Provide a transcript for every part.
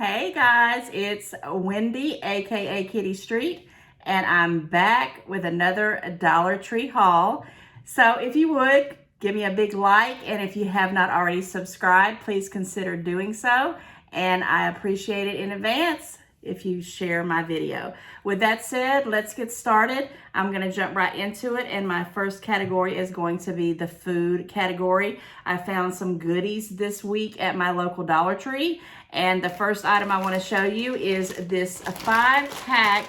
Hey guys, it's Wendy, aka Kitty Street, and I'm back with another Dollar Tree haul. So if you would, give me a big like, and if you have not already subscribed, please consider doing so. And I appreciate it in advance if you share my video. With that said, let's get started. I'm gonna jump right into it, and my first category is going to be the food category. I found some goodies this week at my local Dollar Tree, and the first item I wanna show you is this 5-pack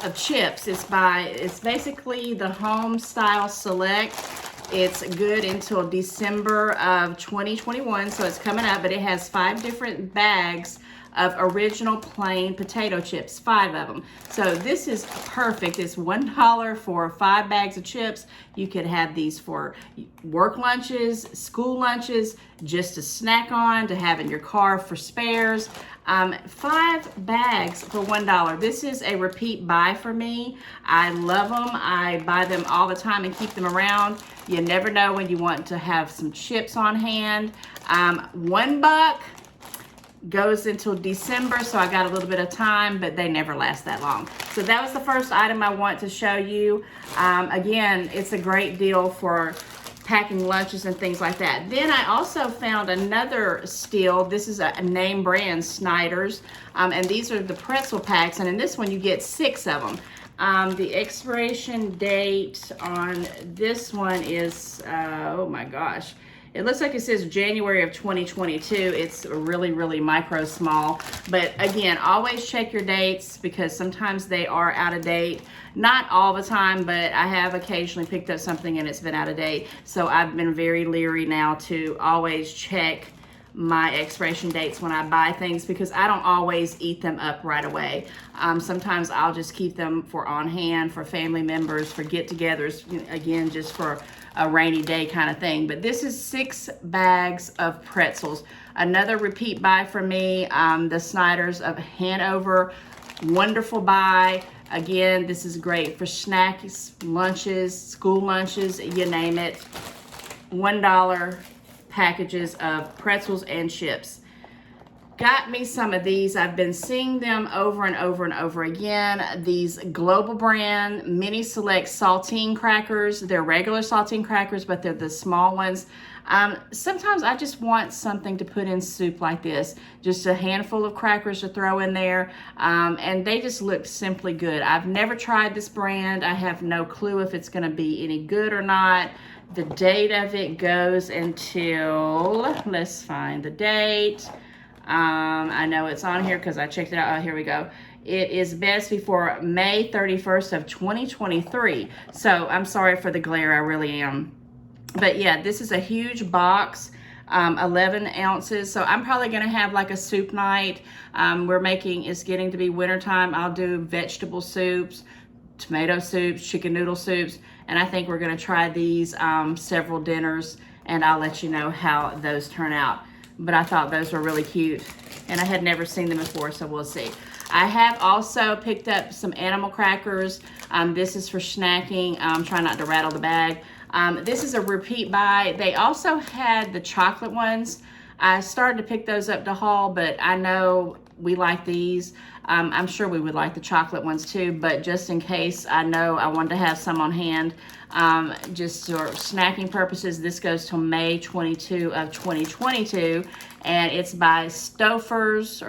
of chips. It's basically the Home Style Select. It's good until December of 2021, so it's coming up, but it has 5 different bags of original plain potato chips, 5 of them. So this is perfect. It's $1 for 5 bags of chips. You could have these for work lunches, school lunches, just to snack on, to have in your car for spares. 5 bags for $1. This is a repeat buy for me. I love them. I buy them all the time and keep them around. You never know when you want to have some chips on hand. $1 goes until December, so I got a little bit of time, but they never last that long. So that was the first item I want to show you. Again, it's a great deal for packing lunches and things like that. Then I also found another steal. This is a name brand, Snyder's, and these are the pretzel packs, and in this one you get 6 of them. The expiration date on this one is, oh my gosh, it looks like it says January of 2022. It's really, really micro small. But again, always check your dates because sometimes they are out of date. Not all the time, but I have occasionally picked up something and it's been out of date. So I've been very leery now to always check my expiration dates when I buy things because I don't always eat them up right away. Sometimes I'll just keep them for on hand, for family members, for get-togethers, again, just for a rainy day kind of thing. But this is 6 bags of pretzels. Another repeat buy for me, the Snyder's of Hanover. Wonderful buy. Again, this is great for snacks, lunches, school lunches, you name it. $1 packages of pretzels and chips. Got me some of these. I've been seeing them over and over and over again. These global brand mini select saltine crackers. They're regular saltine crackers, but they're the small ones. Sometimes I just want something to put in soup like this. Just a handful of crackers to throw in there. And they just look simply good. I've never tried this brand. I have no clue if it's gonna be any good or not. The date of it goes until, let's find the date. I know it's on here because I checked it out. Oh, here we go. It is best before May 31st of 2023. So I'm sorry for the glare, I really am. But yeah, this is a huge box, 11 ounces. So I'm probably gonna have like a soup night. It's getting to be wintertime. I'll do vegetable soups, tomato soups, chicken noodle soups, and I think we're gonna try these several dinners, and I'll let you know how those turn out. But I thought those were really cute, and I had never seen them before, so we'll see. I have also picked up some animal crackers. This is for snacking. I'm trying not to rattle the bag. This is a repeat buy. They also had the chocolate ones. I started to pick those up to haul, but I know we like these. I'm sure we would like the chocolate ones too, but just in case, I know I wanted to have some on hand. Just for snacking purposes, this goes till May 22 of 2022, and it's by Stafford's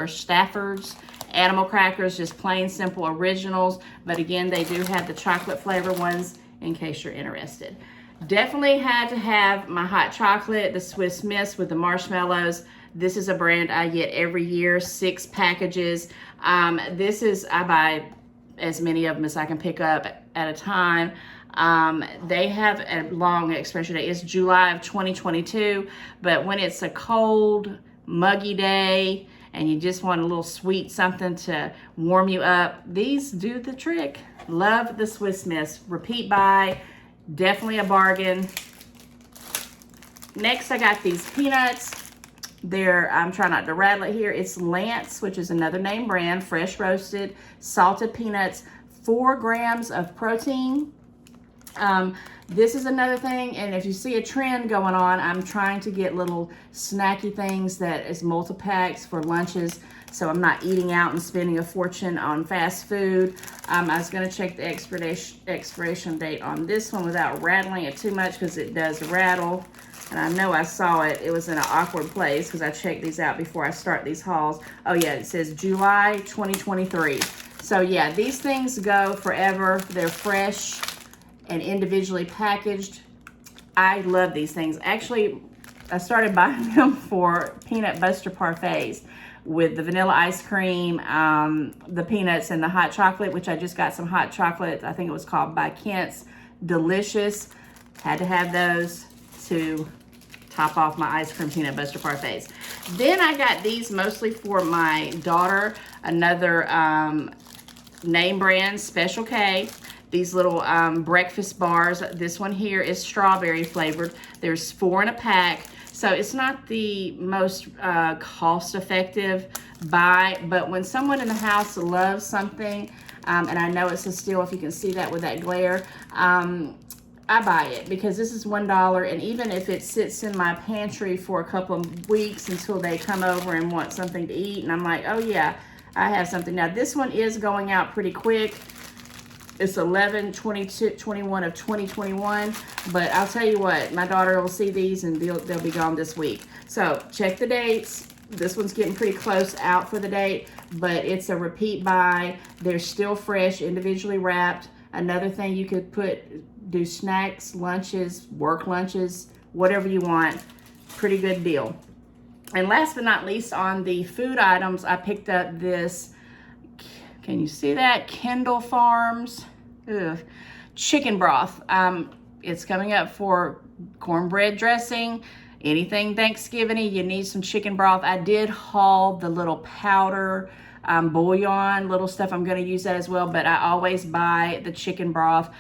Animal Crackers, just plain simple originals, but again, they do have the chocolate flavor ones in case you're interested. Definitely had to have my hot chocolate, the Swiss Miss with the marshmallows. This is a brand I get every year, 6 packages. I buy as many of them as I can pick up at a time. They have a long expiration date. It's July of 2022, but when it's a cold, muggy day and you just want a little sweet something to warm you up, these do the trick. Love the Swiss Miss. Repeat buy, definitely a bargain. Next, I got these peanuts. I'm trying not to rattle it here. It's Lance, which is another name brand, fresh roasted, salted peanuts, 4 grams of protein. This is another thing, and if you see a trend going on, I'm trying to get little snacky things that is multi-packs for lunches, so I'm not eating out and spending a fortune on fast food. I was going to check the expiration date on this one without rattling it too much, because it does rattle. And I know I saw it. It was in an awkward place because I checked these out before I start these hauls. Oh yeah, it says July 2023. So yeah, these things go forever. They're fresh and individually packaged. I love these things. Actually, I started buying them for peanut buster parfaits with the vanilla ice cream, the peanuts, and the hot chocolate, which I just got some hot chocolate. I think it was called by Kent's. Delicious. Had to have those to top off my ice cream peanut buster parfaits. Then I got these mostly for my daughter, another name brand, Special K. These little breakfast bars. This one here is strawberry flavored. There's 4 in a pack. So it's not the most cost-effective buy, but when someone in the house loves something, and I know it's a steal if you can see that with that glare, I buy it because this is $1, and even if it sits in my pantry for a couple of weeks until they come over and want something to eat, and I'm like, oh yeah, I have something. Now this one is going out pretty quick. It's 11/22/21 of 2021, but I'll tell you what, my daughter will see these and they'll be gone this week. So check the dates. This one's getting pretty close out for the date, but it's a repeat buy. They're still fresh, individually wrapped. Another thing you could do snacks, lunches, work lunches, whatever you want. Pretty good deal. And last but not least, on the food items, I picked up this, can you see that? Kendall Farms chicken broth. It's coming up for cornbread dressing. Anything Thanksgiving-y, you need some chicken broth. I did haul the little powder bouillon, little stuff. I'm going to use that as well, but I always buy the chicken broth.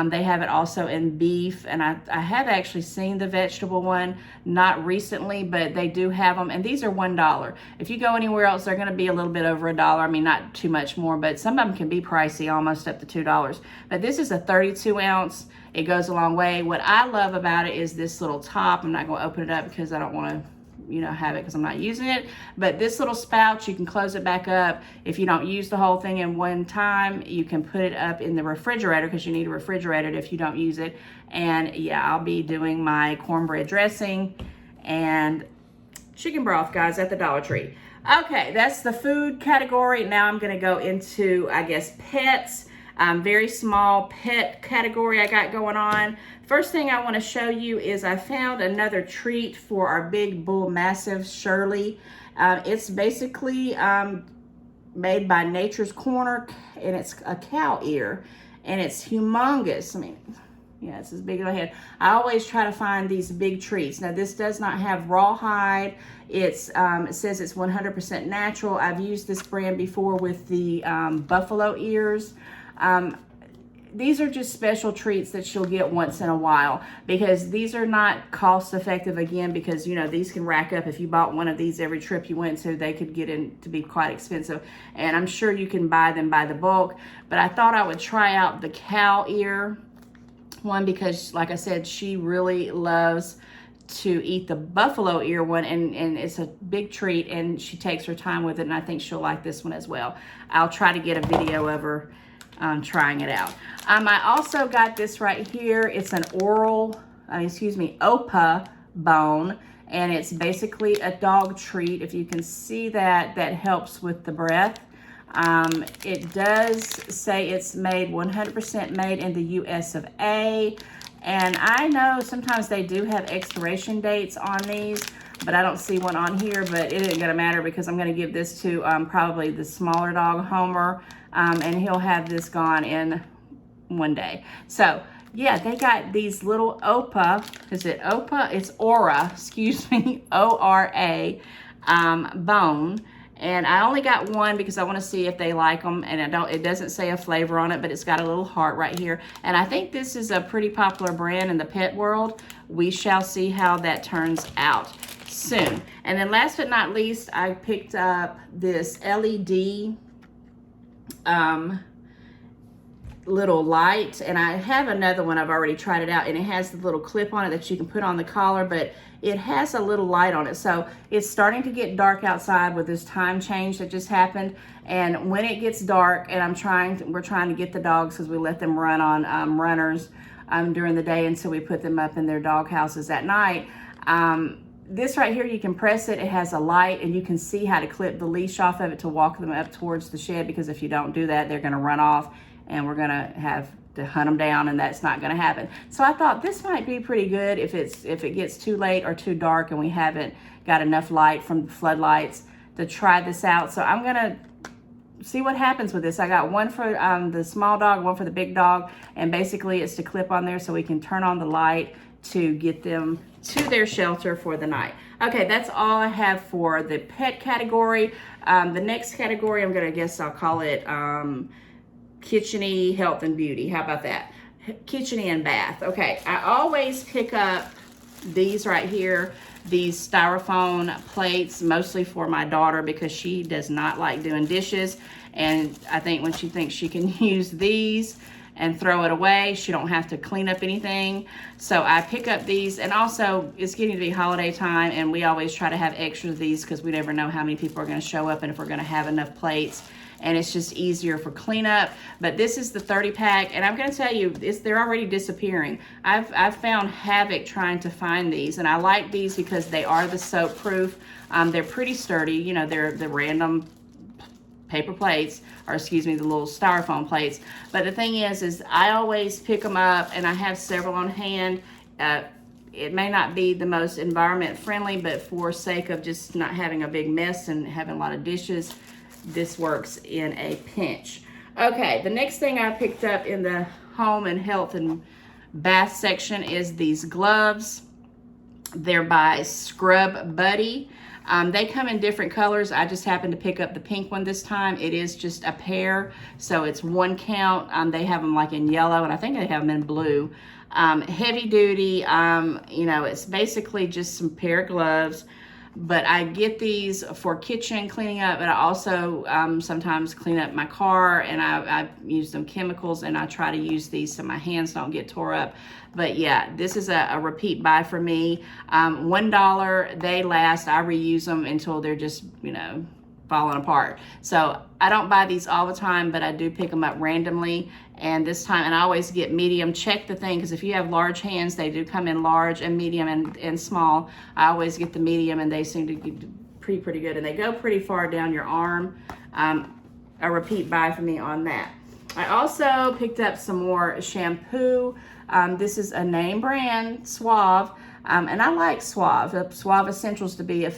They have it also in beef, and I have actually seen the vegetable one, not recently, but they do have them, and these are $1. If you go anywhere else, they're going to be a little bit over $1. I mean, not too much more, but some of them can be pricey, almost up to $2. But this is a 32 ounce. It goes a long way. What I love about it is this little top. I'm not going to open it up because I don't want to have it because I'm not using it. But this little spout, you can close it back up. If you don't use the whole thing in one time, you can put it up in the refrigerator because you need to refrigerate it if you don't use it. And yeah, I'll be doing my cornbread dressing and chicken broth, guys, at the Dollar Tree. Okay, that's the food category. Now I'm going to go into, I guess, pets. Very small pet category I got going on. First thing I want to show you is I found another treat for our big bull mastiff, Shirley. It's basically made by Nature's Corner, and it's a cow ear, and it's humongous. I mean, yeah, it's as big as my head. I always try to find these big treats. Now, this does not have rawhide. It says it's 100% natural. I've used this brand before with the buffalo ears. These are just special treats that you'll get once in a while because these are not cost effective, again, because these can rack up. If you bought one of these every trip you went to, they could get in to be quite expensive, and I'm sure you can buy them by the bulk. But I thought I would try out the cow ear one because, like I said, she really loves to eat the buffalo ear one, and it's a big treat, and she takes her time with it, and I think she'll like this one as well. I'll try to get a video of her trying it out. I also got this right here. It's an OPA bone, and it's basically a dog treat. If you can see that, that helps with the breath. It does say it's made 100% made in the US of A. And I know sometimes they do have expiration dates on these, but I don't see one on here, but it isn't gonna matter because I'm gonna give this to probably the smaller dog, Homer, and he'll have this gone in one day. So yeah, they got these little OPA, is it OPA? It's Aura, excuse me, O-R-A, bone. And I only got one because I want to see if they like them, and it doesn't say a flavor on it, but it's got a little heart right here. And I think this is a pretty popular brand in the pet world. We shall see how that turns out soon. And then last but not least, I picked up this LED little light, and I have another one, I've already tried it out, and it has the little clip on it that you can put on the collar, but it has a little light on it. So it's starting to get dark outside with this time change that just happened, and when it gets dark and we're trying to get the dogs, because we let them run on runners during the day, and so we put them up in their dog houses at night. This right here, you can press it, it has a light, and you can see how to clip the leash off of it to walk them up towards the shed, because if you don't do that, they're gonna run off and we're gonna have to hunt them down, and that's not gonna happen. So I thought this might be pretty good if it gets too late or too dark and we haven't got enough light from the floodlights to try this out. So I'm gonna see what happens with this. I got one for the small dog, one for the big dog, and basically it's to clip on there so we can turn on the light to get them to their shelter for the night. Okay, that's all I have for the pet category. The next category, I'll call it kitchen-y, health and beauty. How about that? Kitchen-y and bath. Okay, I always pick up these right here, these styrofoam plates, mostly for my daughter because she does not like doing dishes. And I think when she thinks she can use these and throw it away, she don't have to clean up anything. So I pick up these, and also it's getting to be holiday time, and we always try to have extra of these because we never know how many people are gonna show up and if we're gonna have enough plates, and it's just easier for cleanup. But this is the 30 pack, and I'm gonna tell you, they're already disappearing. I've found havoc trying to find these, and I like these because they are the soap proof. They're pretty sturdy, you know, they're the random paper plates, or excuse me, the little styrofoam plates. But the thing is I always pick them up, and I have several on hand. It may not be the most environment friendly, but for sake of just not having a big mess and having a lot of dishes, this works in a pinch. Okay, the next thing I picked up in the home and health and bath section is these gloves. They're by Scrub Buddy. They come in different colors. I just happened to pick up the pink one this time. It is just a pair, so it's one count. They have them like in yellow, and I think they have them in blue. Heavy duty, you know, it's basically just some pair of gloves. But I get these for kitchen cleaning up, but I also sometimes clean up my car, and I use them chemicals, and I try to use these so my hands don't get tore up. But yeah, this is a repeat buy for me. $1, they last. I reuse them until they're just, you know, falling apart. So I don't buy these all the time, but I do pick them up randomly. And this time, and I always get medium. Check the thing, because if you have large hands, they do come in large and medium and small. I always get the medium, and they seem to be pretty good, and they go pretty far down your arm. A repeat buy for me on that. I also picked up some more shampoo. This is a name brand, Suave, and I like Suave. Suave Essentials to be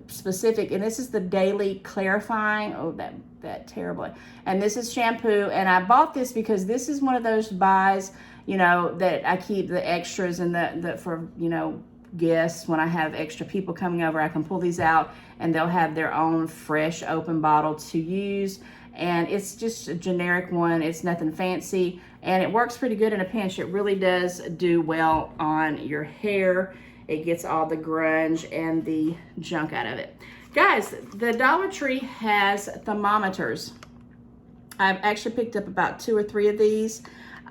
specific, and this is the Daily Clarifying. Oh, that terribly. And this is shampoo, and I bought this because this is one of those buys, you know, that I keep the extras and the for, you know, guests. When I have extra people coming over, I can pull these out, and they'll have their own fresh open bottle to use. And it's just a generic one. It's nothing fancy, and it works pretty good in a pinch. It really does do well on your hair. It gets all the grunge and the junk out of it. Guys, the Dollar Tree has thermometers. I've actually picked up about 2 or 3 of these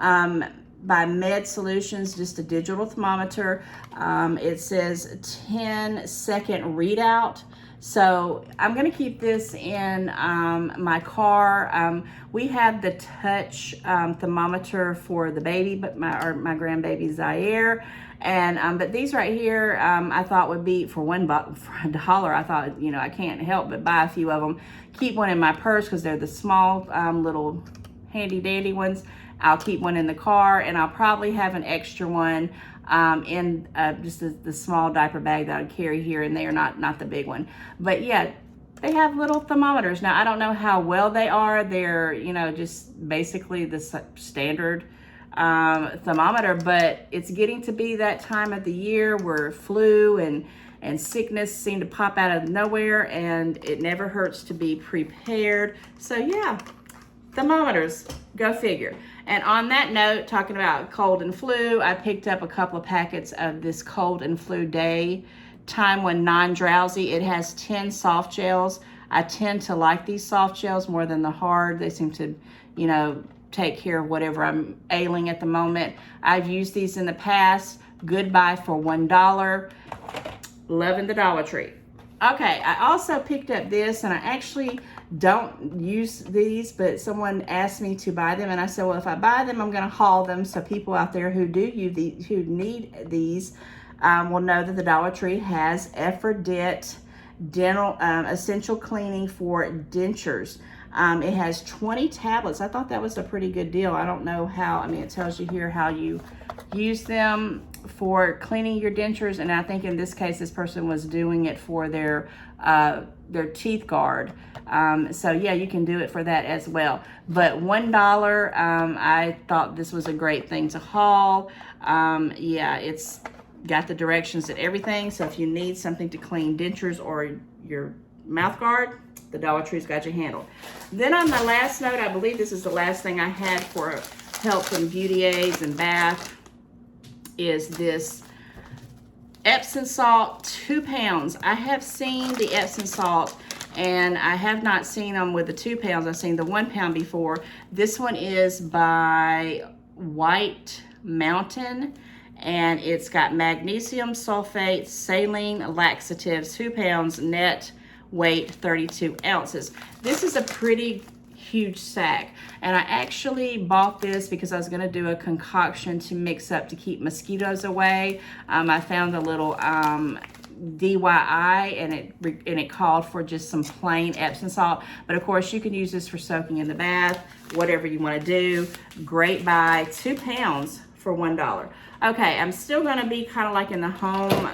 by Med Solutions, just a digital thermometer. It says 10-second readout. So I'm gonna keep this in my car. We have the touch thermometer for the baby, but my grandbaby Zaire. And but these right here, I thought would be for $1. I thought, you know, I can't help but buy a few of them. Keep one in my purse because they're the small little handy dandy ones. I'll keep one in the car, and I'll probably have an extra one in just the small diaper bag that I carry here and there, not the big one. But yeah, they have little thermometers. Now, I don't know how well they are. They're, you know, just basically the standard thermometer, but it's getting to be that time of the year where flu and sickness seem to pop out of nowhere, and it never hurts to be prepared. So yeah, thermometers, go figure. And on that note, talking about cold and flu, I picked up a couple of packets of this cold and flu day time when non-drowsy. It has 10 soft gels. I tend to like these soft gels more than the hard. They seem to, you know, take care of whatever I'm ailing at the moment. I've used these in the past. Good buy for $1. Loving the Dollar Tree. Okay, I also picked up this, and I actually don't use these, but someone asked me to buy them, and I said, well, if I buy them, I'm going to haul them, so people out there who who need these will know that the Dollar Tree has Effordent dental essential cleaning for dentures. It has 20 tablets. I thought that was a pretty good deal. I don't know how, I mean, it tells you here how you use them for cleaning your dentures, and I think in this case, this person was doing it for their teeth guard. So yeah, you can do it for that as well. But $1, I thought this was a great thing to haul. Yeah, it's got the directions and everything. So if you need something to clean dentures or your mouth guard, the Dollar Tree's got you handled. Then on my last note, I believe this is the last thing I had for health and beauty aids and bath, is this Epsom salt, 2 pounds. I have seen the Epsom salt, and I have not seen them with the 2 pounds. I've seen the 1 pound before. This one is by White Mountain, and it's got magnesium sulfate, saline laxatives, 2 pounds, net weight 32 ounces. This is a pretty huge sack, and I actually bought this because I was going to do a concoction to mix up to keep mosquitoes away. I found a little DIY, and it called for just some plain Epsom salt, but of course you can use this for soaking in the bath, whatever you want to do. Great buy, 2 pounds for $1. Okay, I'm still going to be kind of like in the home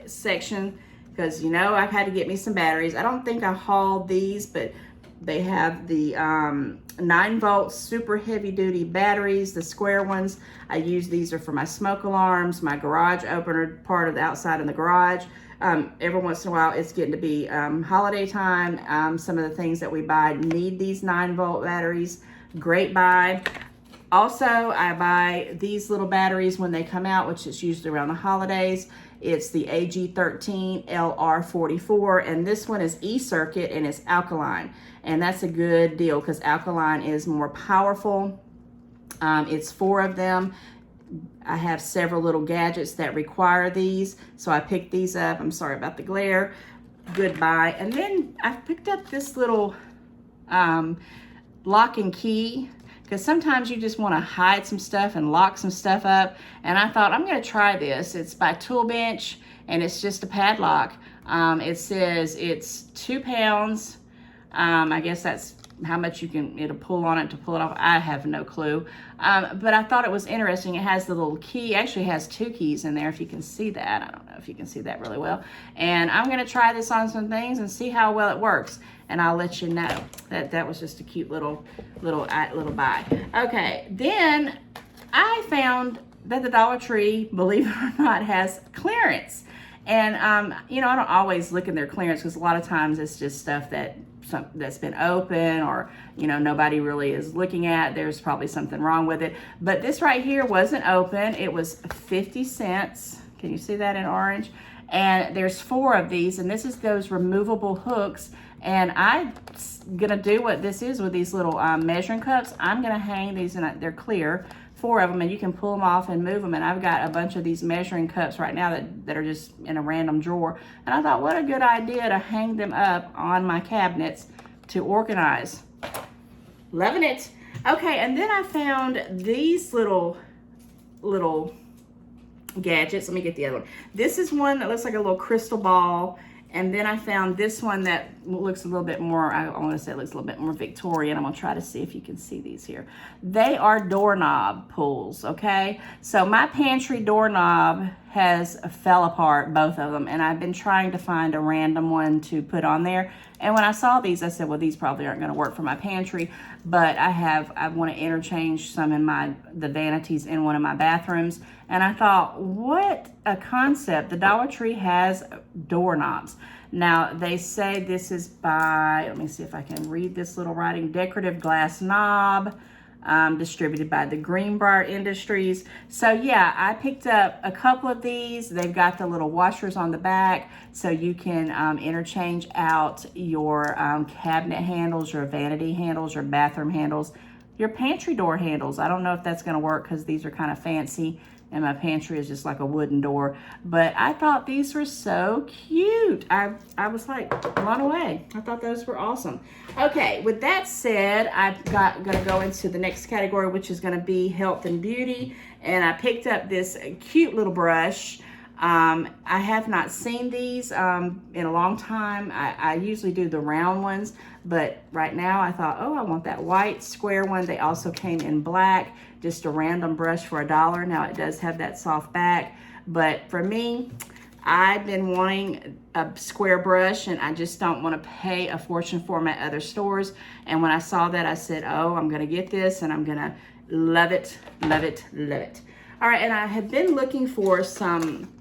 section, because you know I've had to get me some batteries. I don't think I hauled these, but they have the 9-volt super heavy duty batteries, the square ones. I use these are for my smoke alarms, my garage opener, part of the outside in the garage. Every once in a while, it's getting to be holiday time. Some of the things that we buy need these 9-volt batteries. Great buy. Also, I buy these little batteries when they come out, which is usually around the holidays. It's the AG13 LR44, and this one is E-Circuit, and it's alkaline. And that's a good deal because alkaline is more powerful. It's 4 of them. I have several little gadgets that require these, so I picked these up. I'm sorry about the glare. Good buy. And then I picked up this little lock and key, because sometimes you just want to hide some stuff and lock some stuff up. And I thought, I'm going to try this. It's by Tool Bench, and it's just a padlock. It says it's 2 pounds. I guess that's how much it'll pull on it to pull it off. I have no clue. But I thought it was interesting. It has the little key. It actually has 2 keys in there, if you can see that. I don't know if you can see that really well. And I'm going to try this on some things and see how well it works. And I'll let you know. That was just a cute little buy. Okay, then I found that the Dollar Tree, believe it or not, has clearance. And you know, I don't always look in their clearance because a lot of times it's just stuff that's been open, or you know, nobody really is looking at. There's probably something wrong with it. But this right here wasn't open. It was 50 cents. Can you see that in orange? And there's 4 of these, and this is those removable hooks. And I'm gonna do what this is with these little measuring cups. I'm gonna hang these, and they're clear, 4 of them, and you can pull them off and move them. And I've got a bunch of these measuring cups right now that are just in a random drawer. And I thought, what a good idea to hang them up on my cabinets to organize. Loving it. Okay, and then I found these little gadgets. Let me get the other one. This is one that looks like a little crystal ball. And then I found this one that looks a little bit more, I want to say it looks a little bit more Victorian. I'm going to try to see if you can see these here. They are doorknob pulls, okay? So my pantry doorknob has fell apart, both of them. And I've been trying to find a random one to put on there. And when I saw these, I said, well, these probably aren't going to work for my pantry. But I want to interchange some in the vanities in one of my bathrooms. And I thought, what a concept. The Dollar Tree has doorknobs. Now, they say this is by, let me see if I can read this little writing, decorative glass knob, distributed by the Greenbrier Industries. So yeah, I picked up a couple of these. They've got the little washers on the back, so you can interchange out your cabinet handles, your vanity handles, your bathroom handles. your pantry door handles. I don't know if that's gonna work because these are kind of fancy and my pantry is just like a wooden door. But I thought these were so cute. I was like blown away. I thought those were awesome. Okay, with that said, I'm gonna go into the next category, which is gonna be health and beauty. And I picked up this cute little brush. I have not seen these in a long time. I usually do the round ones, but right now I thought, oh, I want that white square one. They also came in black, just a random brush for $1. Now it does have that soft back, but for me, I've been wanting a square brush and I just don't want to pay a fortune for them at other stores. And when I saw that, I said, oh, I'm gonna get this and I'm gonna love it, love it, love it. All right, and I have been looking for some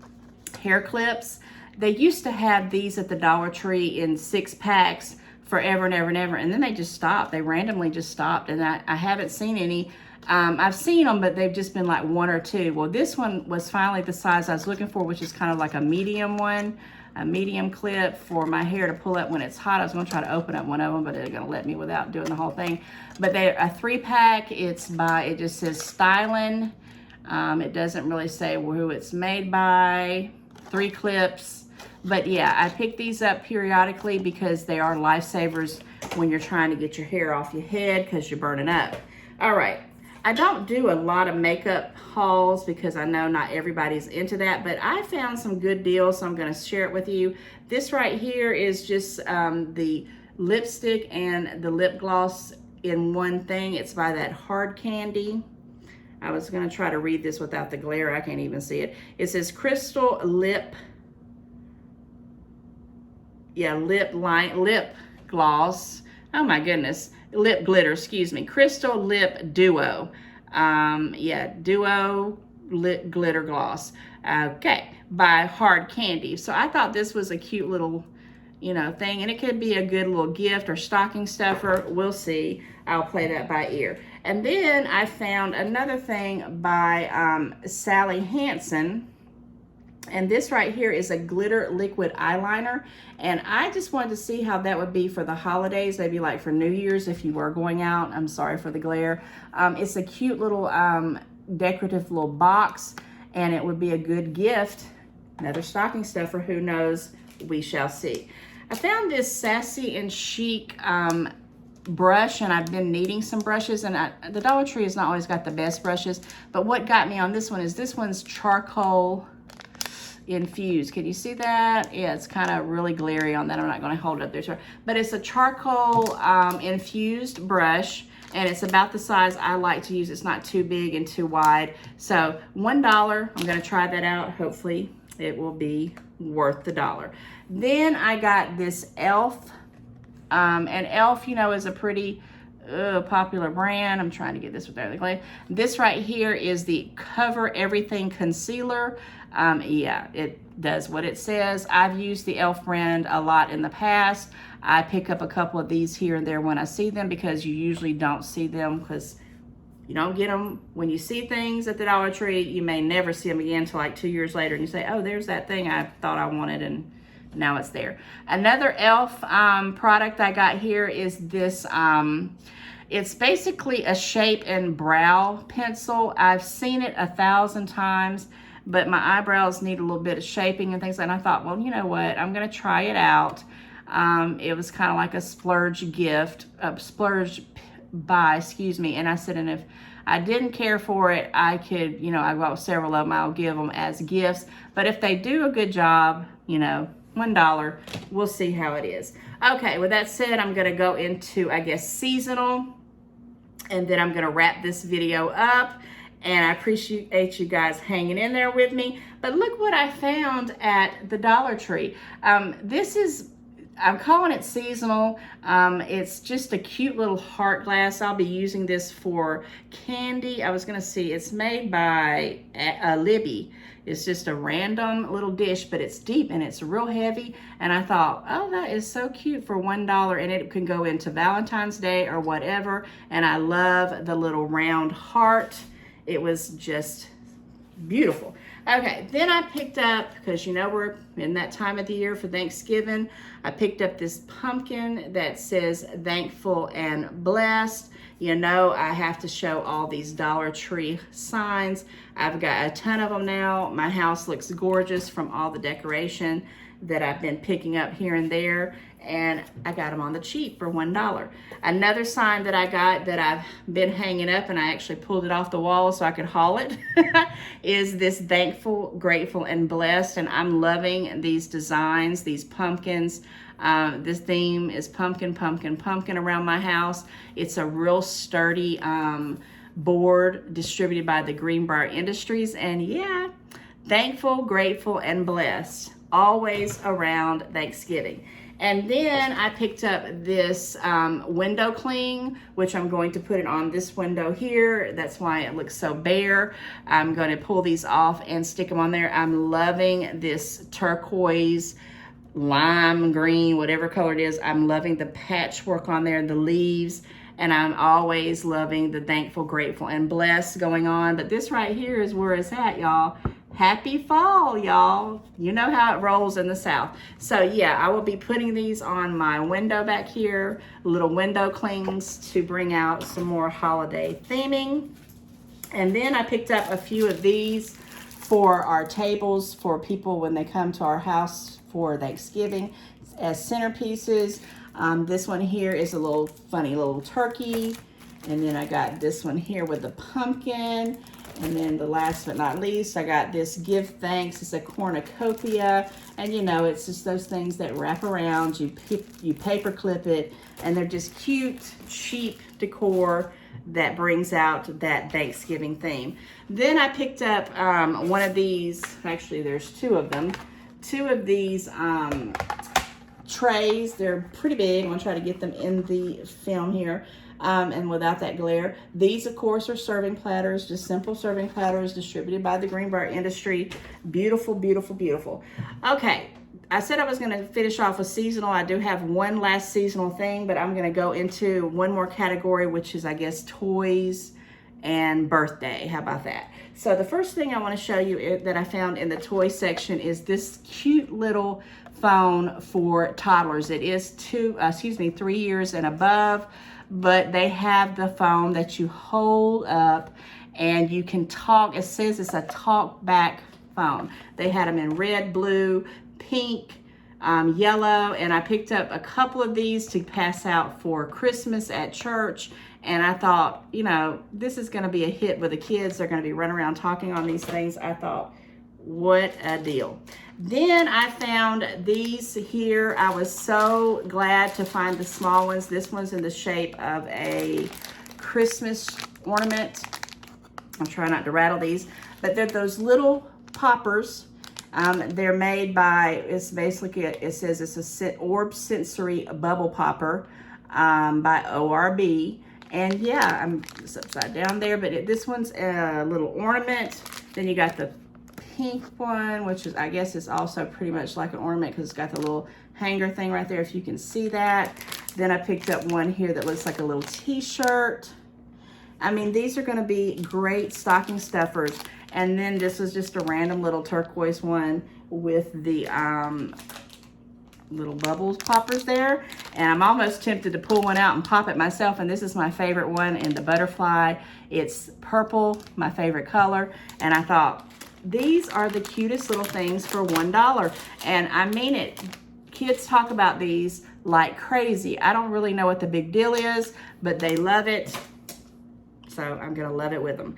hair clips. They used to have these at the Dollar Tree in 6 packs forever and ever and ever, and then they just stopped. They randomly just stopped, and I haven't seen any. I've seen them, but they've just been like 1 or 2. Well, this one was finally the size I was looking for, which is kind of like a medium one, a medium clip for my hair to pull up when it's hot. I was gonna try to open up one of them, but they're gonna let me without doing the whole thing. But they're a 3-pack. It just says Styling. It doesn't really say who it's made by. 3 clips. But yeah, I pick these up periodically because they are lifesavers when you're trying to get your hair off your head because you're burning up. All right, I don't do a lot of makeup hauls because I know not everybody's into that, but I found some good deals, so I'm going to share it with you. This right here is just the lipstick and the lip gloss in one thing. It's by that Hard Candy. I was gonna try to read this without the glare. I can't even see it. It says Crystal Lip, lip gloss. Oh my goodness, lip glitter, excuse me. Crystal Lip Duo. Duo lip glitter gloss. Okay, by Hard Candy. So I thought this was a cute little, thing, and it could be a good little gift or stocking stuffer. We'll see. I'll play that by ear. And then I found another thing by Sally Hansen. And this right here is a glitter liquid eyeliner. And I just wanted to see how that would be for the holidays, maybe like for New Year's if you were going out. I'm sorry for the glare. It's a cute little decorative little box, and it would be a good gift. Another stocking stuffer, who knows? We shall see. I found this Sassy and Chic brush, and I've been needing some brushes, and the Dollar Tree has not always got the best brushes, but what got me on this one is this one's charcoal infused. Can you see that? Yeah, it's kind of really glary on that. I'm not going to hold it up there, but it's a charcoal infused brush, and it's about the size I like to use. It's not too big and too wide. So $1. I'm going to try that out. Hopefully it will be worth the $1. Then I got this e.l.f. And e.l.f., is a pretty popular brand. I'm trying to get this with everything. This right here is the Cover Everything Concealer. Yeah, it does what it says. I've used the e.l.f. brand a lot in the past. I pick up a couple of these here and there when I see them, because you usually don't see them, because you don't get them when you see things at the Dollar Tree. You may never see them again until like 2 years later, and you say, oh, there's that thing I thought I wanted, and now it's there. Another e.l.f. Product I got here is this. It's basically a shape and brow pencil. I've seen it 1,000 times, but my eyebrows need a little bit of shaping and things. And I thought, well, you know what? I'm going to try it out. It was kind of like a splurge gift, splurge buy, excuse me. And I said, and if I didn't care for it, I could, I got several of them, I'll give them as gifts. But if they do a good job, $1, we'll see how it is. Okay, with that said, I'm gonna go into, I guess, seasonal, and then I'm gonna wrap this video up. And I appreciate you guys hanging in there with me. But look what I found at the Dollar Tree. This is, I'm calling it seasonal. It's just a cute little heart glass. I'll be using this for candy. I was gonna see, it's made by Libby. It's just a random little dish, but it's deep and it's real heavy. And I thought, oh, that is so cute for $1, and it can go into Valentine's Day or whatever. And I love the little round heart. It was just beautiful. Okay, then I picked up, because you know we're in that time of the year for Thanksgiving, I picked up this pumpkin that says thankful and blessed. You know I have to show all these Dollar Tree signs. I've got a ton of them now. My house looks gorgeous from all the decoration that I've been picking up here and there, and I got them on the cheap for $1. Another sign that I got that I've been hanging up, and I actually pulled it off the wall so I could haul it, is this thankful, grateful, and blessed. And I'm loving these designs, these pumpkins. This theme is pumpkin, pumpkin, pumpkin around my house. It's a real sturdy board distributed by the Greenbrier Industries. And yeah, thankful, grateful, and blessed, always around Thanksgiving. And then I picked up this window cling, which I'm going to put it on this window here. That's why it looks so bare. I'm going to pull these off and stick them on there. I'm loving this turquoise, lime green, whatever color it is. I'm loving the patchwork on there, the leaves, and I'm always loving the thankful, grateful, and blessed going on. But this right here is where it's at, y'all. Happy fall, y'all. You know how it rolls in the South. So yeah, I will be putting these on my window back here, little window clings to bring out some more holiday theming. And then I picked up a few of these for our tables for people when they come to our house for Thanksgiving as centerpieces. This one here is a little funny little turkey. And then I got this one here with the pumpkin. And then the last but not least, I got this Give Thanks. It's a cornucopia. And you know, it's just those things that wrap around. You paper clip it. And they're just cute, cheap decor that brings out that Thanksgiving theme. Then I picked up one of these. Actually, there's two of them. Two of these trays. They're pretty big. I'm going to try to get them in the film here. And without that glare. These, of course, are serving platters, just simple serving platters distributed by the Greenbrier Industry. Beautiful, beautiful, beautiful. Okay, I said I was going to finish off with seasonal. I do have one last seasonal thing, but I'm going to go into one more category, which is, I guess, toys and birthday. How about that? So the first thing I want to show you that I found in the toy section is this cute little phone for toddlers. It is 3 years and above. But they have the phone that you hold up and you can talk. It says it's a talk back phone. They had them in red, blue, pink, yellow, and I picked up a couple of these to pass out for Christmas at church. And I thought, you know, this is going to be a hit with the kids. They're going to be running around talking on these things. I thought, what a deal. Then I found these here. I was so glad to find the small ones. This one's in the shape of a Christmas ornament. I'll try not to rattle these, but they're those little poppers. They're made by, it says it's a Orb Sensory Bubble Popper by ORB. And yeah, it's upside down there, but this one's a little ornament. Then you got the pink one, which is, I guess, is also pretty much like an ornament because it's got the little hanger thing right there, if you can see that. Then I picked up one here that looks like a little t-shirt. I mean, these are going to be great stocking stuffers. And then this is just a random little turquoise one with the little bubbles poppers there. And I'm almost tempted to pull one out and pop it myself. And this is my favorite one in the butterfly. It's purple, my favorite color. And I thought, these are the cutest little things for $1. And I mean it. Kids talk about these like crazy. I don't really know what the big deal is, but they love it. So I'm going to love it with them.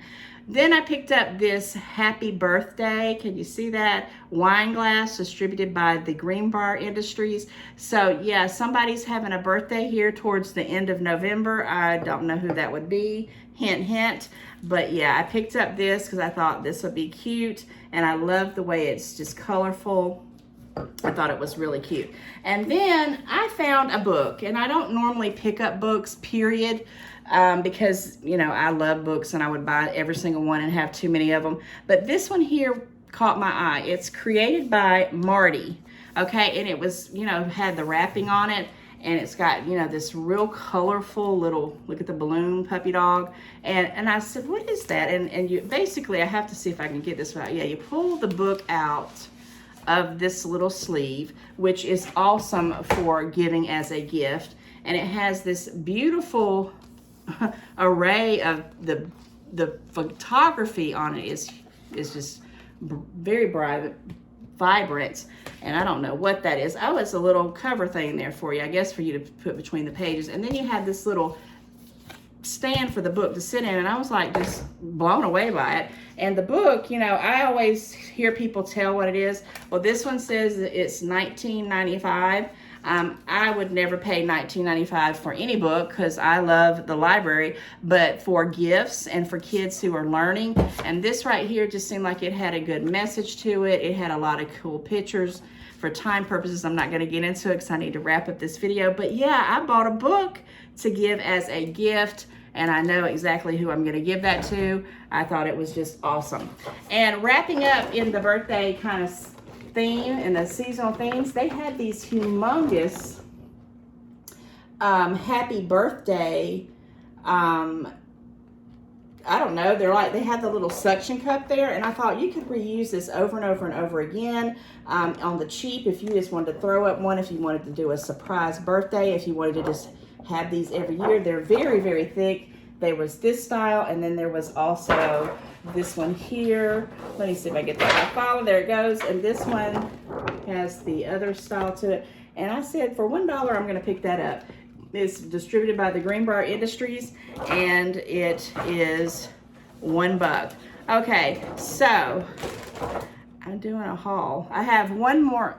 Then I picked up this Happy Birthday. Can you see that? Wine glass distributed by the Greenbrier Industries. So yeah, somebody's having a birthday here towards the end of November. I don't know who that would be. Hint, hint. But yeah, I picked up this because I thought this would be cute. And I love the way it's just colorful. I thought it was really cute. And then I found a book. And I don't normally pick up books, period. Because, you know, I love books and I would buy every single one and have too many of them. But this one here caught my eye. It's created by Marty, okay? And it was, you know, had the wrapping on it. and it's got, you know, this real colorful little, look at the balloon puppy dog. And I said, what is that? And you basically, I have to see if I can get this right. Yeah, you pull the book out of this little sleeve, which is awesome for giving as a gift. And it has this beautiful array of the photography on it is just very bright, vibrant, and I don't know what that is. Oh, it's a little cover thing there for you, I guess, for you to put between the pages. And then you have this little stand for the book to sit in, and I was like just blown away by it. And the book, you know, I always hear people tell what it is. Well, this one says it's $19.95. I would never pay $19.95 for any book because I love the library, but for gifts and for kids who are learning. And this right here just seemed like it had a good message to it. It had a lot of cool pictures. For time purposes, I'm not going to get into it because I need to wrap up this video. But yeah, I bought a book to give as a gift, and I know exactly who I'm going to give that to. I thought it was just awesome. And wrapping up in the birthday kind of theme and the seasonal themes, they had these humongous happy birthday, I don't know, they're like, they had the little suction cup there, and I thought you could reuse this over and over and over again on the cheap if you just wanted to throw up one, if you wanted to do a surprise birthday, if you wanted to just have these every year. They're very, very thick. There was this style, and then there was also this one here. Let me see if I get that. I follow, there it goes, and this one has the other style to it. And I said for $1, I'm going to pick that up. It's distributed by the Greenbrier Industries, and it is $1. Okay, so I'm doing a haul. I have one more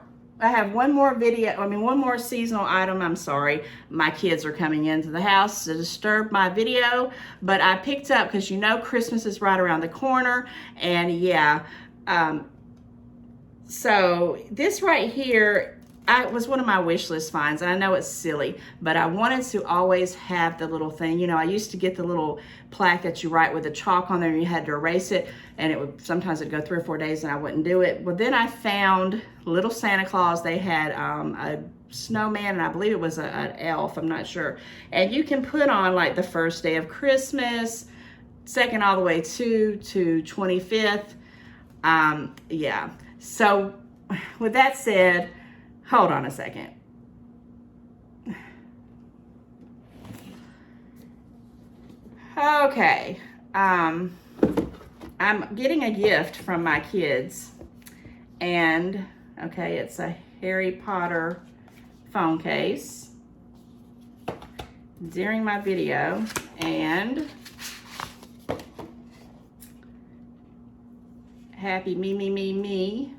video, one more seasonal item. I'm sorry, my kids are coming into the house to disturb my video, but I picked up, because you know Christmas is right around the corner, and yeah, so this right here, was one of my wish list finds, and I know it's silly, but I wanted to always have the little thing. You know, I used to get the little plaque that you write with the chalk on there, and you had to erase it, and it would sometimes it'd go 3 or 4 days, and I wouldn't do it. Well, then I found Little Santa Claus. They had a snowman, and I believe it was an elf. I'm not sure. And you can put on like the first day of Christmas, second all the way to 25th. Yeah. So with that said, hold on a second. Okay, I'm getting a gift from my kids, and okay, it's a Harry Potter phone case during my video, and happy me,